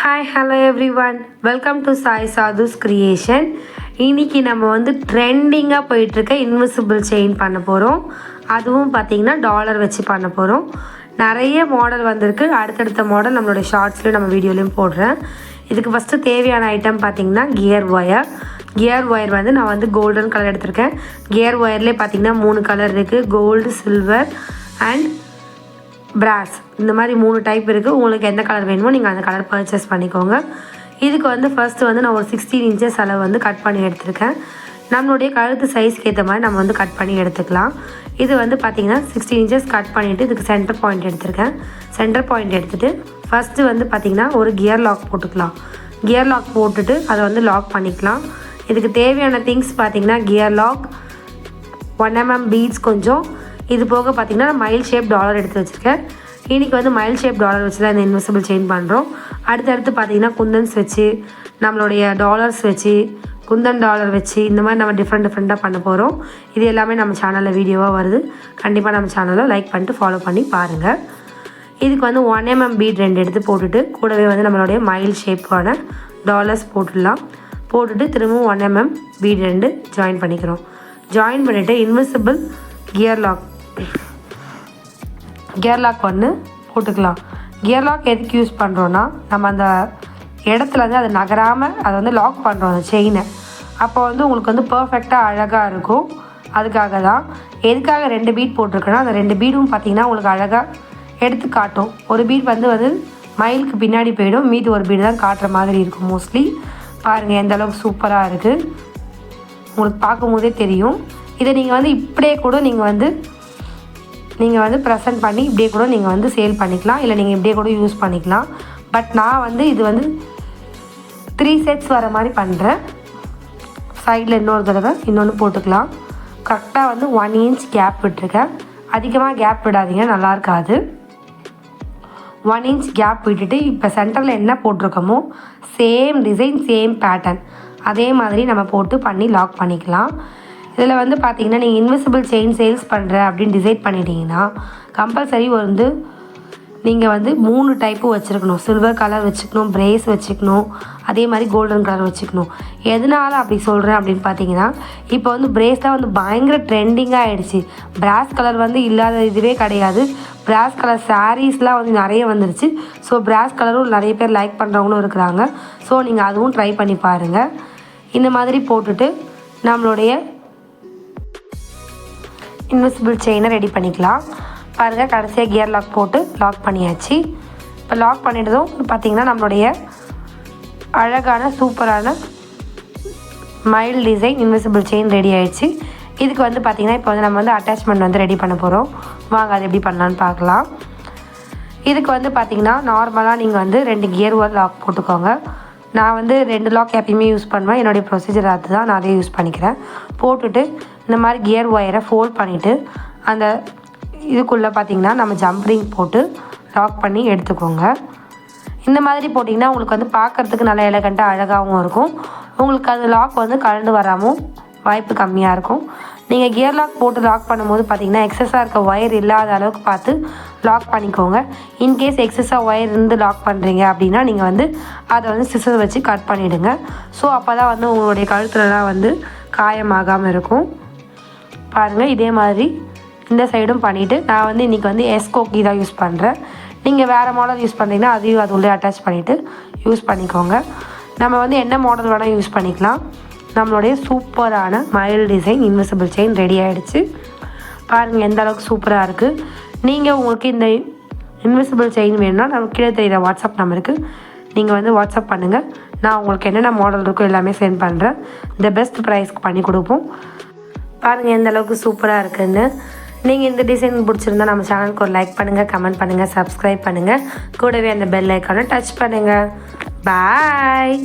Hi hello every one, welcome to Sai sadhus creation. இன்றைக்கி நம்ம வந்து ட்ரெண்டிங்காக போயிட்டுருக்க இன்விசிபிள் செயின் பண்ண போகிறோம். அதுவும் பார்த்திங்கன்னா டாலர் வச்சு பண்ண போகிறோம். நிறைய மாடல் வந்திருக்கு. அடுத்தடுத்த மாடல் நம்மளுடைய ஷார்ட்ஸ்லையும் நம்ம வீடியோலையும் போடுறேன். இதுக்கு ஃபஸ்ட்டு தேவையான ஐட்டம் பார்த்திங்கன்னா கியர் ஒயர் வந்து நான் வந்து கோல்டன் கலர் எடுத்திருக்கேன். கியர் ஒயர்லேயே பார்த்திங்கன்னா 3 கலர் இருக்குது. Gold, silver and brass. இந்த மாதிரி 3 டைப் இருக்குது. உங்களுக்கு எந்த கலர் வேணுமோ நீங்கள் அந்த கலர் பர்ச்சேஸ் பண்ணிக்கோங்க. இதுக்கு வந்து ஃபர்ஸ்ட்டு வந்து நான் ஒரு 16 இன்ச்சஸ் அளவு வந்து கட் பண்ணி எடுத்திருக்கேன். நம்மளுடைய கழுத்து சைஸ்க்கு ஏற்ற மாதிரி நம்ம வந்து கட் பண்ணி எடுத்துக்கலாம். இது வந்து பார்த்திங்கன்னா 16 இன்ச்சஸ் கட் பண்ணிவிட்டு இதுக்கு சென்டர் பாயிண்ட் எடுத்திருக்கேன். சென்டர் பாயிண்ட் எடுத்துகிட்டு ஃபஸ்ட்டு வந்து பார்த்திங்கன்னா ஒரு கியர் லாக் போட்டுக்கலாம். கியர் லாக் போட்டுட்டு அதை வந்து லாக் பண்ணிக்கலாம். இதுக்கு தேவையான திங்ஸ் பார்த்திங்கன்னா கியர் லாக், 1mm பீட்ஸ் கொஞ்சம், இது போக பார்த்திங்கன்னா மைல் ஷேப் டாலர் எடுத்து வச்சுருக்கேன். இன்றைக்கி வந்து மைல் ஷேப் டாலர் வச்சு தான் இந்த இன்விசிபிள் செயின் பண்ணுறோம். அடுத்தடுத்து பார்த்திங்கன்னா குந்தன்ஸ் வச்சு, நம்மளுடைய டாலர்ஸ் வச்சு, குந்தன் டாலர் வச்சு, இந்த மாதிரி நம்ம டிஃப்ரெண்ட்டாக பண்ண போகிறோம். இது எல்லாமே நம்ம சேனலில் வீடியோவாக வருது. கண்டிப்பாக நம்ம சேனலை லைக் பண்ணிட்டு ஃபாலோ பண்ணி பாருங்கள். இதுக்கு வந்து 1mm பீட் 2 எடுத்து போட்டுட்டு கூடவே வந்து நம்மளுடைய மைல் ஷேப்பான டாலர்ஸ் போட்டுட்டு திரும்பவும் 1mm பீட் 2 ஜாயின் பண்ணிக்கிறோம். ஜாயின் பண்ணிவிட்டு இன்விசிபிள் கியர் லாக் ஒன்று போட்டுக்கலாம். கியர் லாக் எதுக்கு யூஸ் பண்ணுறோன்னா, நம்ம அந்த இடத்துல வந்து அதை நகராமல் அதை வந்து லாக் பண்ணுறோம் அந்த செயினை. அப்போ வந்து உங்களுக்கு வந்து பர்ஃபெக்டாக அழகாக இருக்கும். அதுக்காக தான். எதுக்காக 2 பீட் போட்டிருக்கேன்னா, அந்த 2 பீடும் பார்த்திங்கன்னா உங்களுக்கு அழகாக எடுத்து காட்டும். ஒரு பீட் வந்து மைலுக்கு பின்னாடி போயிடும், மீதி ஒரு பீடு தான் காட்டுற மாதிரி இருக்கும் மோஸ்ட்லி. பாருங்கள் எந்த அளவுக்கு சூப்பராக இருக்குது, உங்களுக்கு பார்க்கும் போதே தெரியும். இதை நீங்கள் வந்து இப்படியே கூட நீங்கள் வந்து ப்ரெசென்ட் பண்ணி இப்படியே கூட நீங்கள் வந்து சேல் பண்ணிக்கலாம். இல்லை நீங்கள் இப்படியே கூட யூஸ் பண்ணிக்கலாம். பட் நான் வந்து இது வந்து 3 செட்ஸ் வர மாதிரி பண்ணுறேன். சைடில் இன்னொரு தடவை இன்னொன்று போட்டுக்கலாம். கரெக்டாக வந்து 1 இன்ச் கேப் விட்டுருக்கேன். அதிகமாக கேப் விடாதீங்க, நல்லா இருக்காது. 1 இன்ச் கேப் விட்டுட்டு இப்போ சென்டரில் என்ன போட்டிருக்கோமோ சேம் டிசைன், சேம் பேட்டர்ன் அதே மாதிரி நம்ம போட்டு பண்ணி லாக் பண்ணிக்கலாம். இதில் வந்து பார்த்திங்கன்னா நீங்கள் இன்விசிபிள் செயின் சேல்ஸ் பண்ணுறேன் அப்படின்னு டிசைட் பண்ணிட்டீங்கன்னா கம்பல்சரி வந்து நீங்கள் வந்து 3 டைப்பு வச்சுருக்கணும். சில்வர் கலர் வச்சுக்கணும், பிரேஸ் வச்சுக்கணும், அதே மாதிரி கோல்டன் கலர் வச்சுக்கணும். எதனால் அப்படி சொல்கிறேன் அப்படின்னு பார்த்தீங்கன்னா, இப்போ வந்து பிரேஸ் தான் வந்து பயங்கர ட்ரெண்டிங்காக ஆகிடுச்சு. பிராஸ் கலர் வந்து இல்லாத இதுவே கிடையாது. பிராஸ் கலர் சாரீஸ்லாம் வந்து நிறைய வந்துருச்சு. ஸோ பிராஸ் கலரும் நிறைய பேர் லைக் பண்ணுறவங்களும் இருக்கிறாங்க. ஸோ நீங்கள் அதுவும் ட்ரை பண்ணி பாருங்கள். இந்த மாதிரி போட்டுட்டு நம்மளுடைய இன்விசிபிள் செயினை ரெடி பண்ணிக்கலாம். பாருங்கள், கடைசியாக கியர் லாக் போட்டு லாக் பண்ணியாச்சு. இப்போ லாக் பண்ணிட்டதும் பார்த்திங்கன்னா நம்மளுடைய அழகான சூப்பரான mile design invisible chain ready ஆகிடுச்சு. இதுக்கு வந்து பார்த்திங்கன்னா இப்போ வந்து நம்ம வந்து அட்டாச்மெண்ட் வந்து ரெடி பண்ண போகிறோம். வாங்க அது எப்படி பண்ணலான்னு பார்க்கலாம். இதுக்கு வந்து பார்த்திங்கன்னா நார்மலாக நீங்கள் வந்து 2 கியர் லாக் போட்டுக்கோங்க. நான் வந்து 2 லாக் எப்பயுமே யூஸ் பண்ணுவேன். என்னுடைய ப்ரொசீஜர் அதுதான், நான் அதே யூஸ் பண்ணிக்கிறேன். போட்டுட்டு இந்த மாதிரி கியர் ஒயரை ஃபோல்ட் பண்ணிவிட்டு அந்த இதுக்குள்ளே பார்த்திங்கன்னா நம்ம ஜம்ப்ரிங் போட்டு லாக் பண்ணி எடுத்துக்கோங்க. இந்த மாதிரி போட்டிங்கன்னா உங்களுக்கு வந்து பார்க்குறதுக்கு நல்லா எலகண்ட்டாக அழகாகவும் இருக்கும். உங்களுக்கு அது லாக் வந்து கலந்து வராமல் வாய்ப்பு கம்மியாக இருக்கும். நீங்கள் கியர் லாக் போட்டு லாக் பண்ணும்போது பார்த்திங்கன்னா எக்ஸஸாக இருக்க ஒயர் இல்லாத அளவுக்கு பார்த்து லாக் பண்ணிக்கோங்க. இன்கேஸ் எக்ஸஸாக ஒயர் இருந்து லாக் பண்ணுறீங்க அப்படின்னா நீங்கள் வந்து அதை வந்து சிசர் வச்சு கட் பண்ணிவிடுங்க. ஸோ அப்போ தான் வந்து உங்களுடைய கழுத்துலலாம் வந்து காயமாகாமல் இருக்கும். பாருங்கள், இதே மாதிரி இந்த சைடும் பண்ணிவிட்டு நான் வந்து இன்றைக்கி வந்து எஸ்கோக்கி தான் யூஸ் பண்ணுறேன். நீங்கள் வேறு மாடல் யூஸ் பண்ணுறீங்கன்னா அதையும் அது உள்ளே அட்டாச் பண்ணிவிட்டு யூஸ் பண்ணிக்கோங்க. நம்ம வந்து என்ன மாடல் வேணால் யூஸ் பண்ணிக்கலாம். நம்மளுடைய சூப்பரான mile design invisible chain ready ஆகிடுச்சு. பாருங்கள் எந்த அளவுக்கு சூப்பராக இருக்குது. நீங்கள் உங்களுக்கு இந்த இன்விசிபிள் செயின் வேணும்னா நம்ம கீழே தெரியுற வாட்ஸ்அப் நம்பருக்கு நீங்கள் வந்து வாட்ஸ்அப் பண்ணுங்கள். நான் உங்களுக்கு என்னென்ன மாடல் இருக்கோ எல்லாமே சென்ட் பண்ணுறேன். இந்த பெஸ்ட் ப்ரைஸ்க்கு பண்ணி கொடுப்போம். பாருங்கள் எந்த அளவுக்கு சூப்பராக இருக்குதுன்னு. நீங்கள் இந்த டிசைன் பிடிச்சிருந்தா நம்ம சேனலுக்கு ஒரு லைக் பண்ணுங்கள், கமெண்ட் பண்ணுங்கள், சப்ஸ்கிரைப் பண்ணுங்கள். கூடவே அந்த பெல் ஐக்கானை டச் பண்ணுங்கள். பாய்.